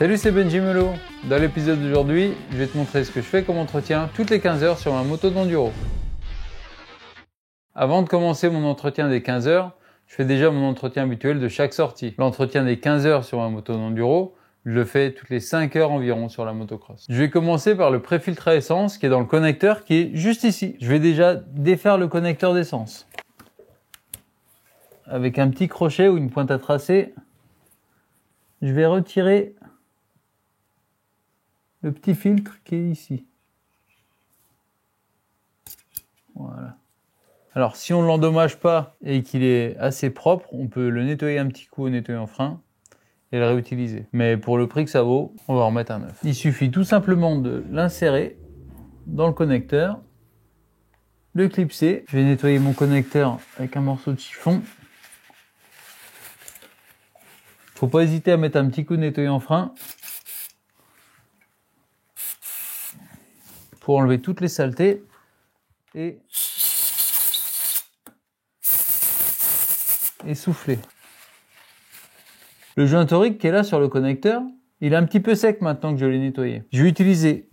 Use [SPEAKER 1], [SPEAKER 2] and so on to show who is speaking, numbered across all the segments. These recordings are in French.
[SPEAKER 1] Salut, c'est Benjimelo. Dans l'épisode d'aujourd'hui, je vais te montrer ce que je fais comme entretien toutes les 15 heures sur ma moto d'enduro. Avant de commencer mon entretien des 15 heures, je fais déjà mon entretien habituel de chaque sortie. L'entretien des 15 heures sur ma moto d'enduro, je le fais toutes les 5 heures environ sur la motocross. Je vais commencer par le préfiltre à essence qui est dans le connecteur qui est juste ici. Je vais déjà défaire le connecteur d'essence. Avec un petit crochet ou une pointe à tracer, je vais retirer le petit filtre qui est ici. Voilà. Alors si on ne l'endommage pas et qu'il est assez propre, on peut le nettoyer un petit coup au nettoyant frein et le réutiliser. Mais pour le prix que ça vaut, on va en remettre un neuf. Il suffit tout simplement de l'insérer dans le connecteur, le clipser. Je vais nettoyer mon connecteur avec un morceau de chiffon. Faut pas hésiter à mettre un petit coup de nettoyant frein pour enlever toutes les saletés et souffler. Le joint torique qui est là sur le connecteur, il est un petit peu sec maintenant que je l'ai nettoyé. Je vais utiliser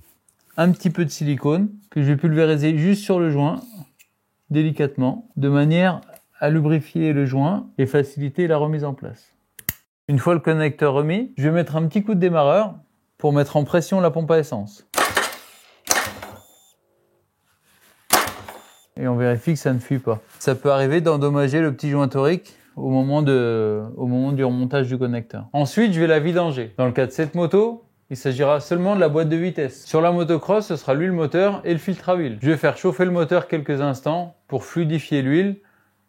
[SPEAKER 1] un petit peu de silicone que je vais pulvériser juste sur le joint, délicatement, de manière à lubrifier le joint et faciliter la remise en place. Une fois le connecteur remis, je vais mettre un petit coup de démarreur pour mettre en pression la pompe à essence. Et on vérifie que ça ne fuit pas. Ça peut arriver d'endommager le petit joint torique au moment du remontage du connecteur. Ensuite, je vais la vidanger. Dans le cas de cette moto, il s'agira seulement de la boîte de vitesse. Sur la motocross, ce sera l'huile moteur et le filtre à huile. Je vais faire chauffer le moteur quelques instants pour fluidifier l'huile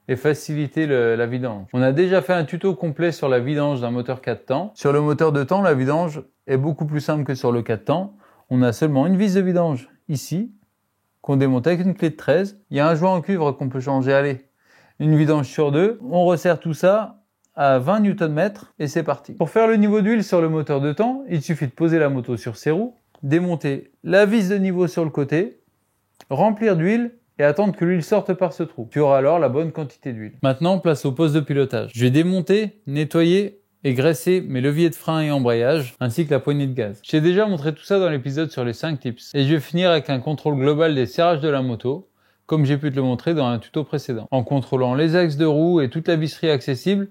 [SPEAKER 1] et faciliter la vidange. On a déjà fait un tuto complet sur la vidange d'un moteur 4 temps. Sur le moteur 2 temps, la vidange est beaucoup plus simple que sur le 4 temps. On a seulement une vis de vidange ici, qu'on démonte avec une clé de 13. Il y a un joint en cuivre qu'on peut changer, allez, une vidange sur deux. On resserre tout ça à 20 Nm et c'est parti. Pour faire le niveau d'huile sur le moteur 2 temps, il suffit de poser la moto sur ses roues, démonter la vis de niveau sur le côté, remplir d'huile et attendre que l'huile sorte par ce trou. Tu auras alors la bonne quantité d'huile. Maintenant, place au poste de pilotage. Je vais démonter, nettoyer et graisser mes leviers de frein et embrayage, ainsi que la poignée de gaz. Je t'ai déjà montré tout ça dans l'épisode sur les 5 tips. Et je vais finir avec un contrôle global des serrages de la moto, comme j'ai pu te le montrer dans un tuto précédent, en contrôlant les axes de roue et toute la visserie accessible,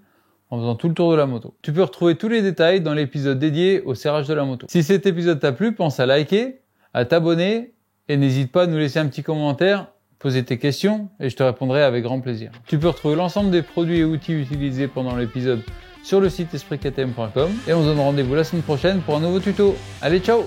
[SPEAKER 1] en faisant tout le tour de la moto. Tu peux retrouver tous les détails dans l'épisode dédié au serrage de la moto. Si cet épisode t'a plu, pense à liker, à t'abonner, et n'hésite pas à nous laisser un petit commentaire, poser tes questions, et je te répondrai avec grand plaisir. Tu peux retrouver l'ensemble des produits et outils utilisés pendant l'épisode sur le site espritktm.com et on se donne rendez-vous la semaine prochaine pour un nouveau tuto. Allez, ciao!